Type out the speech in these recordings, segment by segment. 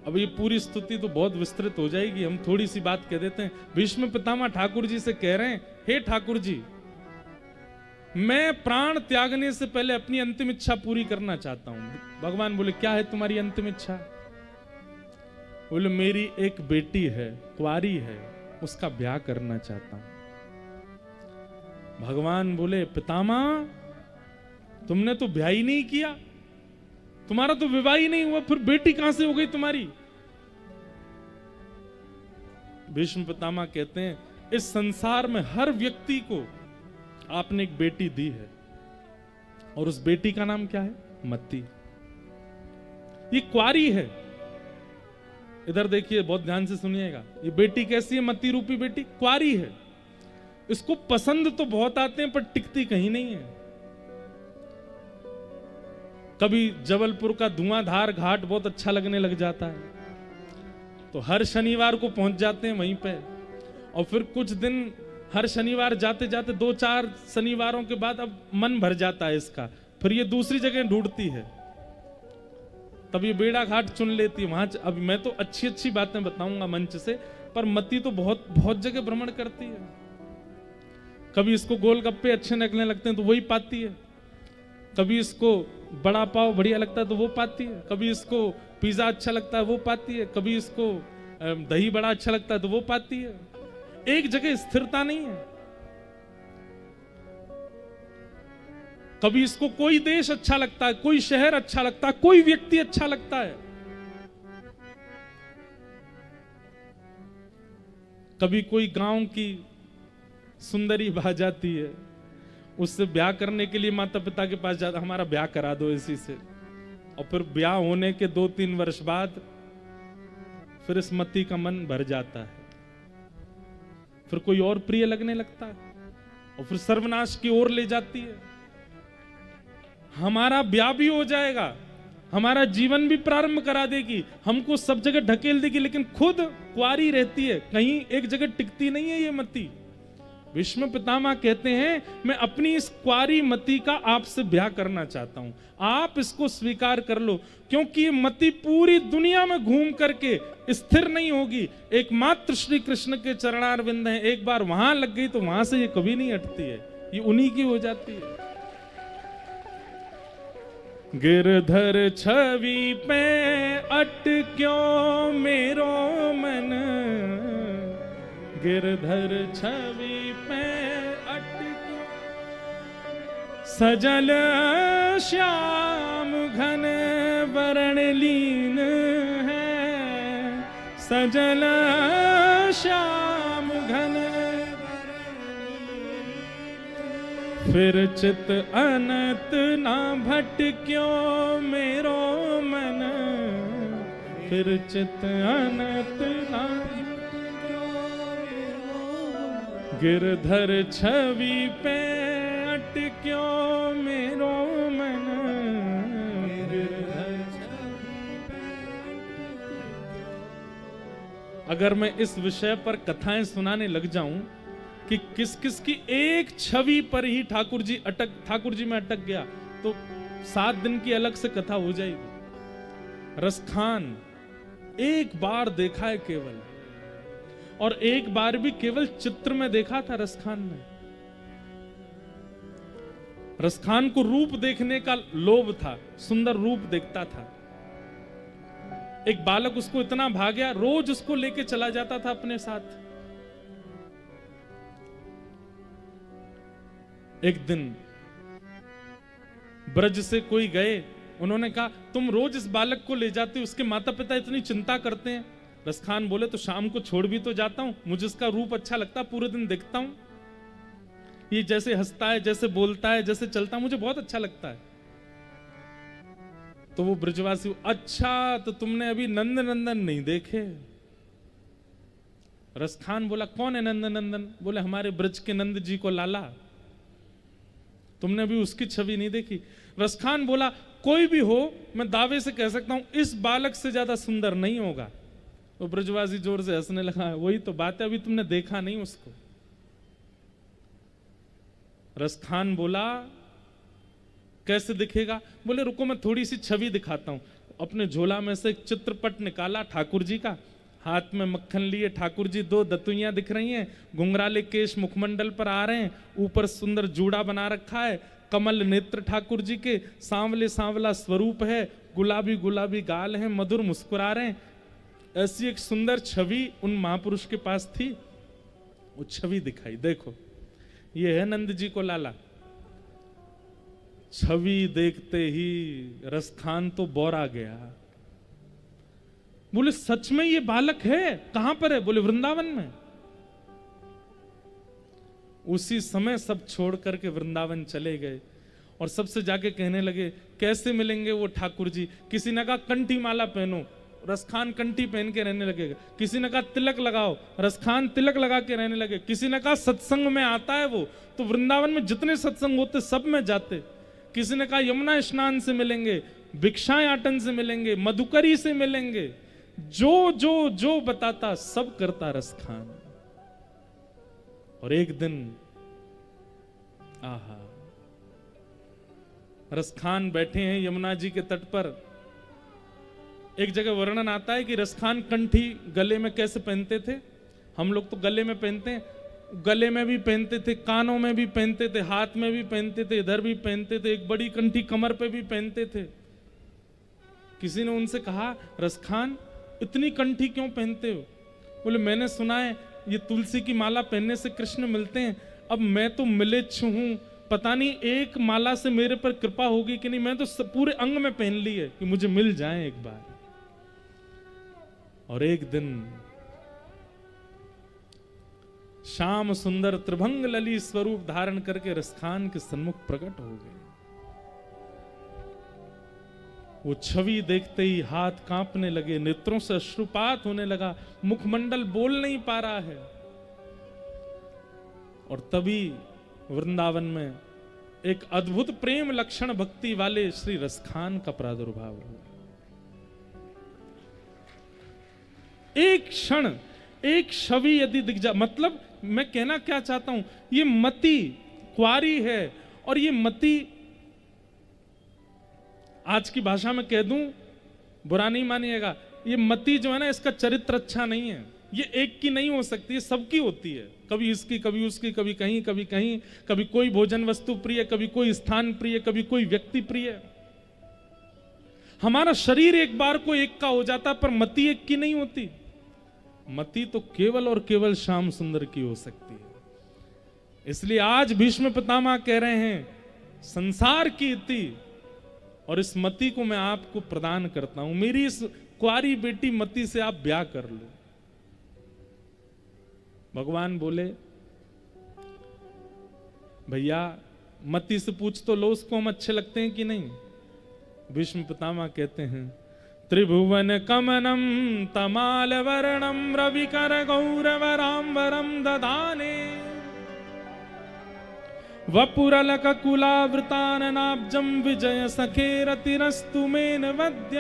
अब ये पूरी स्तुति तो बहुत विस्तृत हो जाएगी, हम थोड़ी सी बात कह देते हैं। भीष्म पितामह ठाकुर जी से कह रहे हैं, हे ठाकुर जी, मैं प्राण त्यागने से पहले अपनी अंतिम इच्छा पूरी करना चाहता हूं। भगवान बोले, क्या है तुम्हारी अंतिम इच्छा? बोले, मेरी एक बेटी है, कुंवारी है, उसका ब्याह करना चाहता हूं। भगवान बोले, पितामह तुमने तो ब्याह ही नहीं किया, तुम्हारा तो विवाह ही नहीं हुआ, फिर बेटी कहां से हो गई तुम्हारी? भीष्म पितामह कहते हैं, इस संसार में हर व्यक्ति को आपने एक बेटी दी है, और उस बेटी का नाम क्या है? मति। ये कुंवारी है। इधर देखिए, बहुत ध्यान से सुनिएगा। ये बेटी कैसी है? मति रूपी बेटी कुंवारी है। इसको पसंद तो बहुत आते हैं, पर टिकती कहीं नहीं है। कभी जबलपुर का धुआंधार घाट बहुत अच्छा लगने लग जाता है, तो हर शनिवार को पहुंच जाते हैं वहीं पे, और फिर कुछ दिन हर शनिवार जाते जाते 2-4 शनिवारों के बाद अब मन भर जाता है इसका, फिर ये दूसरी जगह ढूंढती है, तब ये बेड़ा घाट चुन लेती है वहां। अब मैं तो अच्छी अच्छी बातें बताऊंगा मंच से, पर मती तो बहुत बहुत जगह भ्रमण करती है। कभी इसको गोलगप्पे अच्छे लगने लगते हैं तो वही पाती है, कभी इसको बड़ा पाव बढ़िया लगता है तो वो पाती है, कभी इसको पिज्जा अच्छा लगता है वो पाती है, कभी इसको दही बड़ा अच्छा लगता है तो वो पाती है। एक जगह स्थिरता नहीं है। कभी इसको कोई देश अच्छा लगता है, कोई शहर अच्छा लगता है, कोई व्यक्ति अच्छा लगता है। कभी कोई गांव की सुंदरी भा जाती है, उससे ब्याह करने के लिए माता पिता के पास जाता, हमारा ब्याह करा दो इसी से, और फिर ब्याह होने के 2-3 वर्ष बाद फिर इस मती का मन भर जाता है, फिर कोई और प्रिय लगने लगता है, और फिर सर्वनाश की ओर ले जाती है। हमारा ब्याह भी हो जाएगा, हमारा जीवन भी प्रारंभ करा देगी, हमको सब जगह ढकेल देगी, लेकिन खुद कुंवारी रहती है, कहीं एक जगह टिकती नहीं है ये मती। भीष्म पितामह कहते हैं, मैं अपनी इस कुंवारी मति का आपसे ब्याह करना चाहता हूं, आप इसको स्वीकार कर लो, क्योंकि ये मति पूरी दुनिया में घूम करके स्थिर नहीं होगी। एकमात्र श्री कृष्ण के चरणारविंद हैं, एक बार वहां लग गई तो वहां से ये कभी नहीं हटती है, ये उन्हीं की हो जाती है। गिरधर छवि पे अटक्यो मेरो मन, गिरधर छवि पे अटक्यो, सजल श्याम घन वरण लीन है, सजल श्याम घन, फिर चित अनंत ना भटक्यो मेरो मन, फिर चित अनंत ना, गिरधर छवि पे अटक्यो मेरो मन, गिरधर छवि पे। अगर मैं इस विषय पर कथाएं सुनाने लग जाऊं कि किस किस की एक छवि पर ही ठाकुर जी में अटक गया, तो 7 दिन की अलग से कथा हो जाएगी। रसखान एक बार देखा है केवल, और एक बार भी केवल चित्र में देखा था रसखान ने। रसखान को रूप देखने का लोभ था, सुंदर रूप देखता था। एक बालक उसको इतना भा गया, रोज उसको लेके चला जाता था अपने साथ। एक दिन ब्रज से कोई गए, उन्होंने कहा, तुम रोज इस बालक को ले जाते हो, उसके माता पिता इतनी चिंता करते हैं। रसखान बोले, तो शाम को छोड़ भी तो जाता हूं, मुझे इसका रूप अच्छा लगता है, पूरे दिन देखता हूं, ये जैसे हंसता है, जैसे बोलता है, जैसे चलता है, मुझे बहुत अच्छा लगता है। तो वो ब्रजवासी, अच्छा तो तुमने अभी नंद नंदन नहीं देखे? रसखान बोला, कौन है नंद नंदन? बोले, हमारे ब्रज के नंद जी को लाला, तुमने अभी उसकी छवि नहीं देखी। रसखान बोला, कोई भी हो, मैं दावे से कह सकता हूं इस बालक से ज्यादा सुंदर नहीं होगा। तो ब्रजवासी जोर से हंसने लगा, वही तो बात है, अभी तुमने देखा नहीं उसको। रसखान बोला, कैसे दिखेगा? बोले, रुको मैं थोड़ी सी छवि दिखाता हूं। अपने झोला में से एक चित्रपट निकाला ठाकुर जी का, हाथ में मक्खन लिए ठाकुर जी, 2 दतुइयां दिख रही हैं, घुंघराले केश मुखमंडल पर आ रहे हैं, ऊपर सुंदर जूड़ा बना रखा है, कमल नेत्र ठाकुर जी के, सांवले सांवला स्वरूप है, गुलाबी गुलाबी गाल हैं, मधुर मुस्कुरा रहे हैं। ऐसी एक सुंदर छवि उन महापुरुष के पास थी। वो छवि दिखाई, देखो ये है नंद जी को लाला। छवि देखते ही रसखान तो बौरा गया। बोले सच में ये बालक है? कहां पर है? बोले वृंदावन में। उसी समय सब छोड़ करके वृंदावन चले गए और सबसे जाके कहने लगे कैसे मिलेंगे वो ठाकुर जी। किसी ने कहा कंठी माला पहनो, रसखान कंठी पहन के रहने लगेगा। किसी ने कहा तिलक लगाओ, रसखान तिलक लगा के रहने लगे। किसी ने कहा सत्संग में आता है वो, तो वृंदावन में जितने सत्संग होते सब में जाते। किसी ने कहा यमुना स्नान से मिलेंगे, भिक्षायाटन से मिलेंगे, मधुकरी से मिलेंगे। जो जो जो बताता सब करता रसखान। और एक दिन आहा, रसखान बैठे हैं यमुना जी के तट पर। एक जगह वर्णन आता है कि रसखान कंठी गले में कैसे पहनते थे। हम लोग तो गले में पहनते हैं, गले में भी पहनते थे, कानों में भी पहनते थे, हाथ में भी पहनते थे, इधर भी पहनते थे, एक बड़ी कंठी कमर पे भी पहनते थे। किसी ने उनसे कहा रसखान इतनी कंठी क्यों पहनते हो? बोले मैंने सुना है ये तुलसी की माला पहनने से कृष्ण मिलते हैं। अब मैं तो मिलेच्छ हूं, पता नहीं एक माला से मेरे पर कृपा होगी कि नहीं। मैं तो पूरे अंग में पहन ली है कि मुझे मिल जाए एक बार। और एक दिन श्याम सुंदर त्रिभंग लली स्वरूप धारण करके रसखान के सन्मुख प्रकट हो गए। वो छवि देखते ही हाथ कांपने लगे, नेत्रों से अश्रुपात होने लगा, मुखमंडल बोल नहीं पा रहा है। और तभी वृंदावन में एक अद्भुत प्रेम लक्षण भक्ति वाले श्री रसखान का प्रादुर्भाव हुआ। एक क्षण, एक छवि यदि दिख जा, मतलब मैं कहना क्या चाहता हूं, ये मति कुंवारी है। और ये मति, आज की भाषा में कह दूं, बुरा नहीं मानिएगा, ये मति जो है ना, इसका चरित्र अच्छा नहीं है। ये एक की नहीं हो सकती, ये सबकी होती है। कभी इसकी, कभी उसकी, कभी कहीं, कभी कहीं, कभी कोई भोजन वस्तु प्रिय, कभी कोई स्थान प्रिय, कभी कोई व्यक्ति प्रिय। हमारा शरीर एक बार को एक का हो जाता, पर मति एक की नहीं होती। मति तो केवल और केवल श्याम सुंदर की हो सकती है। इसलिए आज भीष्म पितामह कह रहे हैं संसार की इति, और इस मति को मैं आपको प्रदान करता हूं। मेरी इस कुंवारी बेटी मति से आप ब्याह कर लो। भगवान बोले भैया मति से पूछ तो लो उसको हम अच्छे लगते हैं कि नहीं। भीष्म पितामह कहते हैं त्रिभुवन कमनम तमाल वर्णम रविकर गौरवराम्बरम ददाने वपुरलक कुलावृताननाब्जं विजय सखेरतिरस्तु मेन वद्य।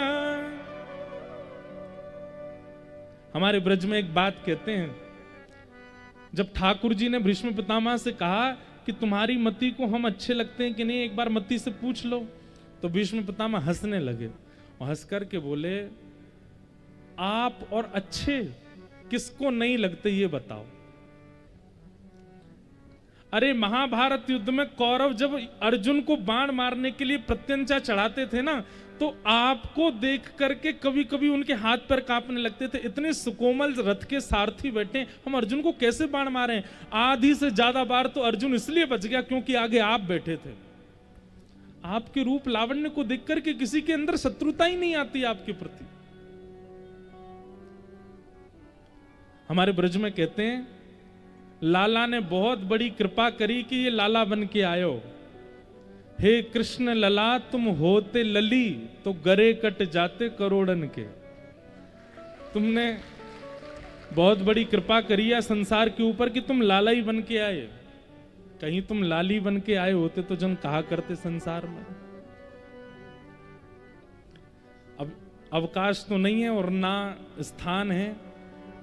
हमारे ब्रज में एक बात कहते हैं, जब ठाकुर जी ने भीष्म पितामह से कहा कि तुम्हारी मति को हम अच्छे लगते हैं कि नहीं, एक बार मति से पूछ लो, तो भीष्म पितामह हंसने लगे और हंस करके बोले आप और अच्छे किसको नहीं लगते ये बताओ। अरे महाभारत युद्ध में कौरव जब अर्जुन को बाण मारने के लिए प्रत्यंचा चढ़ाते थे ना, तो आपको देख करके कभी कभी उनके हाथ पैर कांपने लगते थे। इतने सुकोमल रथ के सारथी बैठे, हम अर्जुन को कैसे बाण मारें। आधी से ज्यादा बार तो अर्जुन इसलिए बच गया क्योंकि आगे आप बैठे थे। आपके रूप लावण्य को देख करके किसी के अंदर शत्रुता ही नहीं आती आपके प्रति। हमारे ब्रज में कहते हैं लाला ने बहुत बड़ी कृपा करी कि ये लाला बन के आयो। हे कृष्ण लला तुम होते लली तो गरे कट जाते करोड़न के। तुमने बहुत बड़ी कृपा करी है संसार के ऊपर कि तुम लाला ही बन के आए। कहीं तुम लाली बन के आए होते तो जन कहा करते संसार में। अब अवकाश तो नहीं है और ना स्थान है,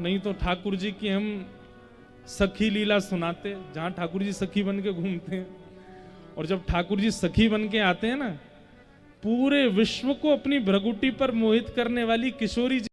नहीं तो ठाकुर जी की हम सखी लीला सुनाते, जहां ठाकुर जी सखी बन के घूमते हैं। और जब ठाकुर जी सखी बन के आते हैं ना, पूरे विश्व को अपनी भ्रगुटी पर मोहित करने वाली किशोरी जी